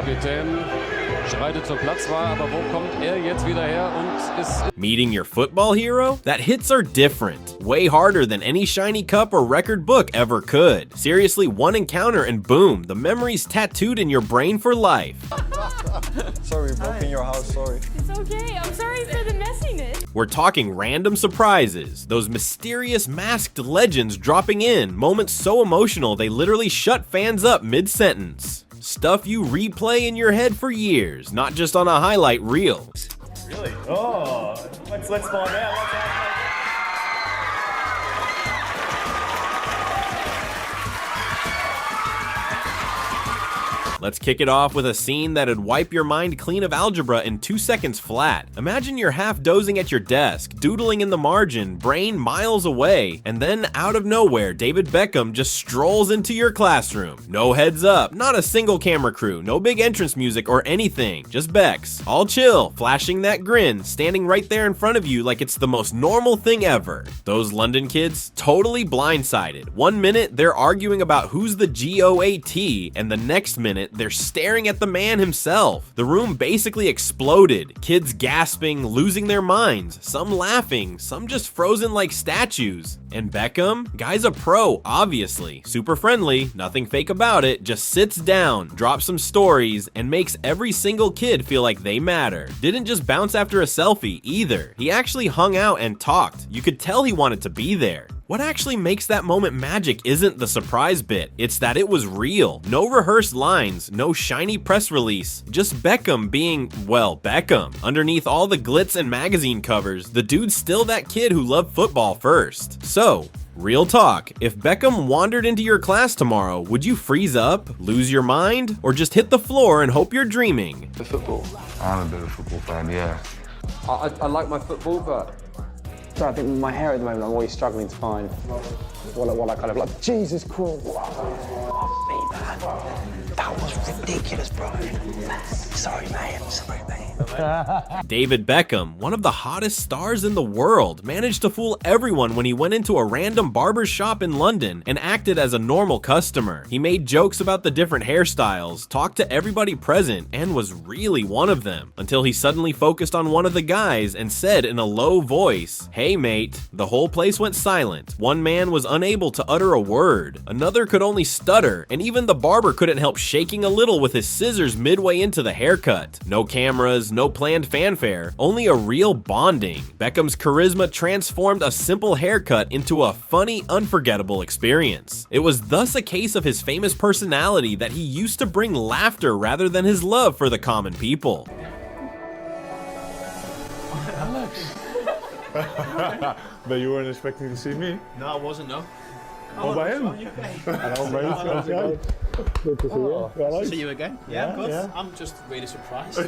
Kapitän schreitet zur Platzwahl, aber wo kommt jetzt wieder her und ist... Meeting your football hero? That hits are different. Way harder than any shiny cup or record book ever could. Seriously, one encounter and boom, the memory's tattooed in your brain for life. Sorry, broke in your house, sorry. It's okay, I'm sorry for the messiness. We're talking random surprises, those mysterious masked legends dropping in, moments so emotional they literally shut fans up mid-sentence. Stuff you replay in your head for years, not just on a highlight reel. Really? Oh, let's find out. Let's kick it off with a scene that'd wipe your mind clean of algebra in 2 seconds flat. Imagine you're half dozing at your desk, doodling in the margin, brain miles away, and then out of nowhere, David Beckham just strolls into your classroom. No heads up, not a single camera crew, no big entrance music or anything, just Becks, all chill, flashing that grin, standing right there in front of you like it's the most normal thing ever. Those London kids, totally blindsided. 1 minute, they're arguing about who's the GOAT, and the next minute, they're staring at the man himself. The room basically exploded. Kids gasping, losing their minds. Some laughing, some just frozen like statues. And Beckham? Guy's a pro, obviously. Super friendly, nothing fake about it, just sits down, drops some stories, and makes every single kid feel like they matter. Didn't just bounce after a selfie, either. He actually hung out and talked. You could tell he wanted to be there. What actually makes that moment magic isn't the surprise bit, it's that it was real. No rehearsed lines, no shiny press release, just Beckham being, well, Beckham. Underneath all the glitz and magazine covers, the dude's still that kid who loved football first. So, real talk, if Beckham wandered into your class tomorrow, would you freeze up, lose your mind, or just hit the floor and hope you're dreaming? The football. I'm a bit of a football fan, yeah. I like my football, but I think with my hair at the moment, I'm always struggling to find what I kind of like. Jesus Christ. Me, man. That was ridiculous, bro. Sorry, mate. Sorry, mate. David Beckham, one of the hottest stars in the world, managed to fool everyone when he went into a random barber's shop in London and acted as a normal customer. He made jokes about the different hairstyles, talked to everybody present, and was really one of them, until he suddenly focused on one of the guys and said in a low voice, "Hey mate." The whole place went silent. One man was unable to utter a word. Another could only stutter, and even the barber couldn't help shaking a little with his scissors midway into the haircut. No cameras, no planned fanfare, only a real bonding. Beckham's charisma transformed a simple haircut into a funny, unforgettable experience. It was thus a case of his famous personality that he used to bring laughter rather than his love for the common people. But you weren't expecting to see me? No, I wasn't, no. Oh, by him? Hello, mate. Good to see you. Well, See you again? Yeah, good. yeah. I'm just really surprised.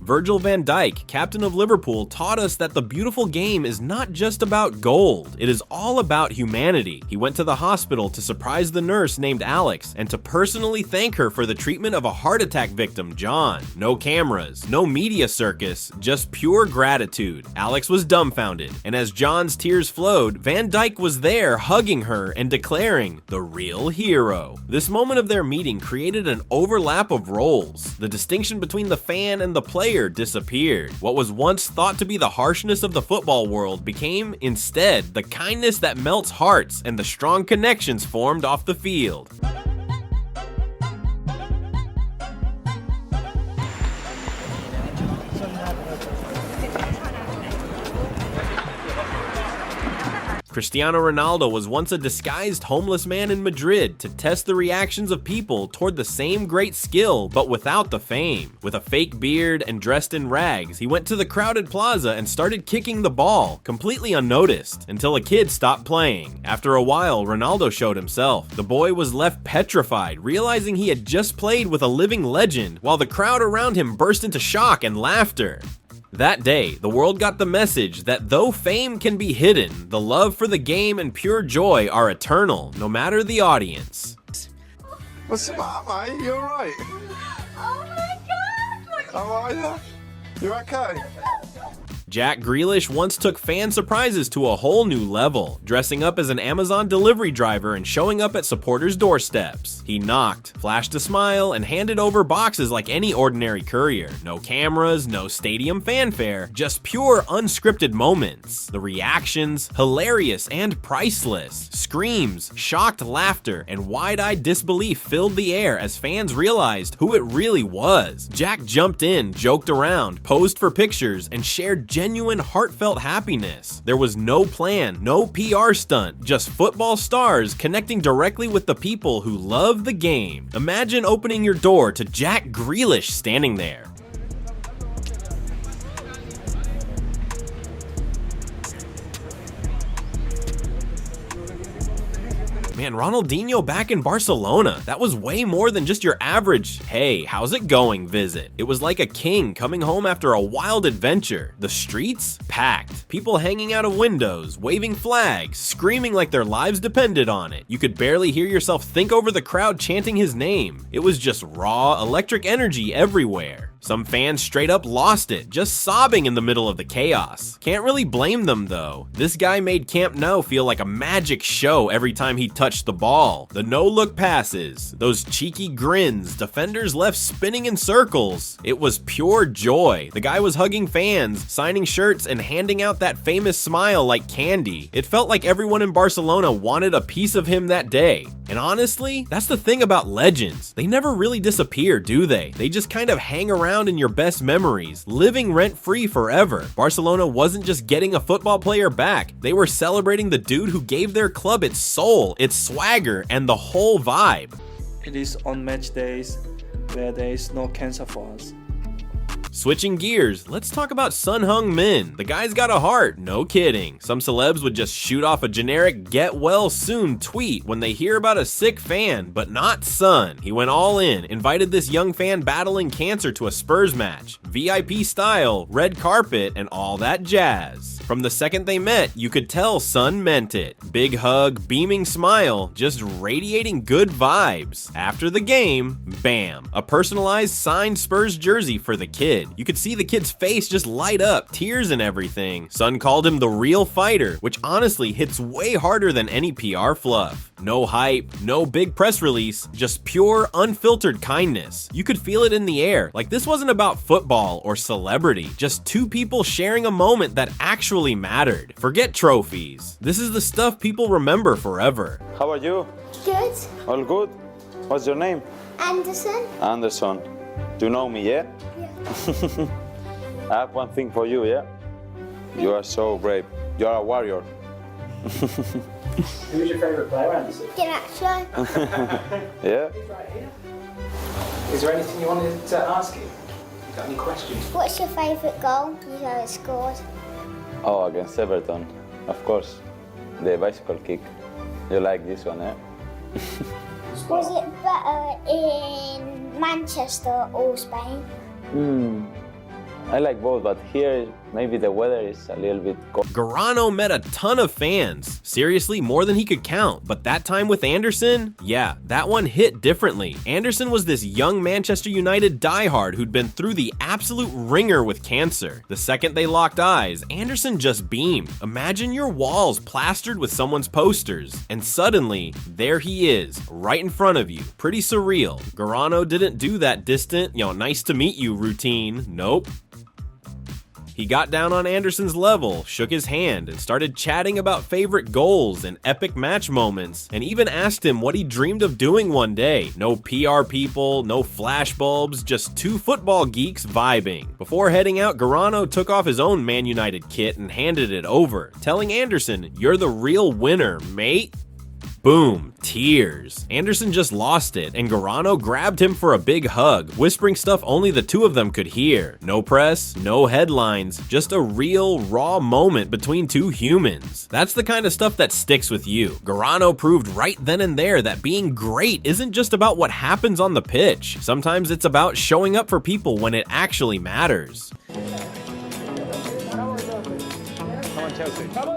Virgil van Dijk, captain of Liverpool, taught us that the beautiful game is not just about gold, it is all about humanity. He went to the hospital to surprise the nurse named Alex and to personally thank her for the treatment of a heart attack victim, John. No cameras, no media circus, just pure gratitude. Alex was dumbfounded, and as John's tears flowed, Van Dijk was there hugging her and declaring, "The real hero." This moment of their meeting created an overlap of roles. The distinction between the fan and the player disappeared. What was once thought to be the harshness of the football world became, instead, the kindness that melts hearts and the strong connections formed off the field. Cristiano Ronaldo was once a disguised homeless man in Madrid to test the reactions of people toward the same great skill, but without the fame. With a fake beard and dressed in rags, he went to the crowded plaza and started kicking the ball, completely unnoticed, until a kid stopped playing. After a while, Ronaldo showed himself. The boy was left petrified, realizing he had just played with a living legend, while the crowd around him burst into shock and laughter. That day, the world got the message that though fame can be hidden, the love for the game and pure joy are eternal, no matter the audience. What's the matter, mate? You alright? Oh my God! How are you? You okay? Jack Grealish once took fan surprises to a whole new level, dressing up as an Amazon delivery driver and showing up at supporters' doorsteps. He knocked, flashed a smile, and handed over boxes like any ordinary courier. No cameras, no stadium fanfare, just pure unscripted moments. The reactions, hilarious and priceless. Screams, shocked laughter, and wide-eyed disbelief filled the air as fans realized who it really was. Jack jumped in, joked around, posed for pictures, and shared genuine, heartfelt happiness. There was no plan, no PR stunt, just football stars connecting directly with the people who love the game. Imagine opening your door to Jack Grealish standing there. Man, Ronaldinho back in Barcelona. That was way more than just your average, hey, how's it going visit. It was like a king coming home after a wild adventure. The streets? Packed. People hanging out of windows, waving flags, screaming like their lives depended on it. You could barely hear yourself think over the crowd chanting his name. It was just raw, electric energy everywhere. Some fans straight up lost it, just sobbing in the middle of the chaos. Can't really blame them though. This guy made Camp Nou feel like a magic show every time he touched the ball. The no-look passes, those cheeky grins, defenders left spinning in circles. It was pure joy. The guy was hugging fans, signing shirts, and handing out that famous smile like candy. It felt like everyone in Barcelona wanted a piece of him that day. And honestly, that's the thing about legends. They never really disappear, do they? They just kind of hang around in your best memories, living rent-free forever. Barcelona wasn't just getting a football player back, they were celebrating the dude who gave their club its soul, its swagger, and the whole vibe. It is on match days where there is no cancer for us. Switching gears, let's talk about Heung-min. The guy's got a heart, no kidding. Some celebs would just shoot off a generic get well soon tweet when they hear about a sick fan, but not Son. He went all in, invited this young fan battling cancer to a Spurs match, VIP style, red carpet, and all that jazz. From the second they met, you could tell Son meant it. Big hug, beaming smile, just radiating good vibes. After the game, bam, a personalized signed Spurs jersey for the kid. You could see the kid's face just light up, tears and everything. Son called him the real fighter, which honestly hits way harder than any PR fluff. No hype, no big press release, just pure, unfiltered kindness. You could feel it in the air, like this wasn't about football or celebrity, just two people sharing a moment that actually mattered. Forget trophies. This is the stuff people remember forever. How are you? Good. All good? What's your name? Anderson. Anderson. Do you know me, yeah? Yeah. I have one thing for you, yeah? You are so brave. You are a warrior. Who's your favourite player, Anderson? Grealish. Yeah? Right here. Is there anything you wanted to ask him? Got any questions? What's your favourite goal you've ever scored? Oh, against Everton, of course. The bicycle kick. You like this one, eh? Was it better in Manchester or Spain? I like both, but here maybe the weather is a little bit cold. Garano met a ton of fans. Seriously, more than he could count. But that time with Anderson, yeah, that one hit differently. Anderson was this young Manchester United diehard who'd been through the absolute ringer with cancer. The second they locked eyes, Anderson just beamed. Imagine your walls plastered with someone's posters. And suddenly, there he is, right in front of you. Pretty surreal. Garano didn't do that distant, nice to meet you routine. Nope. He got down on Anderson's level, shook his hand, and started chatting about favorite goals and epic match moments, and even asked him what he dreamed of doing one day. No PR people, no flashbulbs, just two football geeks vibing. Before heading out, Garano took off his own Man United kit and handed it over, telling Anderson, "You're the real winner, mate." Boom, tears. Anderson just lost it, and Garano grabbed him for a big hug, whispering stuff only the two of them could hear. No press, no headlines, just a real, raw moment between two humans. That's the kind of stuff that sticks with you. Garano proved right then and there that being great isn't just about what happens on the pitch. Sometimes it's about showing up for people when it actually matters. Come on, Chelsea. Come on.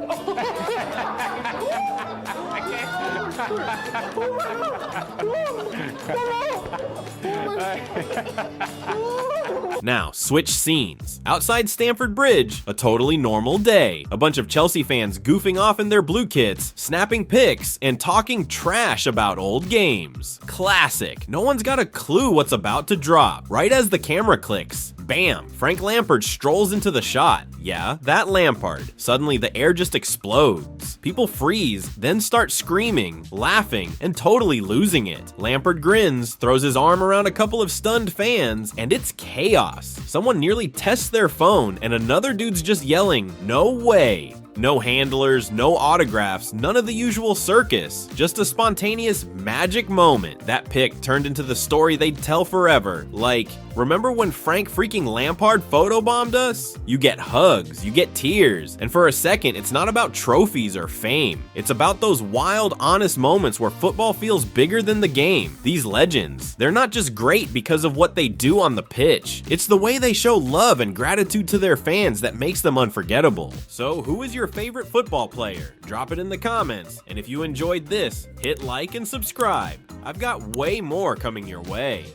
Now, switch scenes. Outside Stamford Bridge, a totally normal day. A bunch of Chelsea fans goofing off in their blue kits, snapping pics, and talking trash about old games. Classic. No one's got a clue what's about to drop. Right as the camera clicks, bam, Frank Lampard strolls into the shot. Yeah, that Lampard. Suddenly the air just explodes. People freeze, then start screaming, laughing, and totally losing it. Lampard grins, throws his arm around a couple of stunned fans, and it's chaos. Someone nearly tests their phone, and another dude's just yelling, "No way." No handlers, no autographs, none of the usual circus. Just a spontaneous magic moment. That pic turned into the story they'd tell forever. Like, remember when Frank freaking Lampard photobombed us? You get hugs, you get tears, and for a second, it's not about trophies or fame. It's about those wild, honest moments where football feels bigger than the game. These legends, they're not just great because of what they do on the pitch. It's the way they show love and gratitude to their fans that makes them unforgettable. So, who is your favorite football player? Drop it in the comments, and if you enjoyed this, hit like and subscribe. I've got way more coming your way.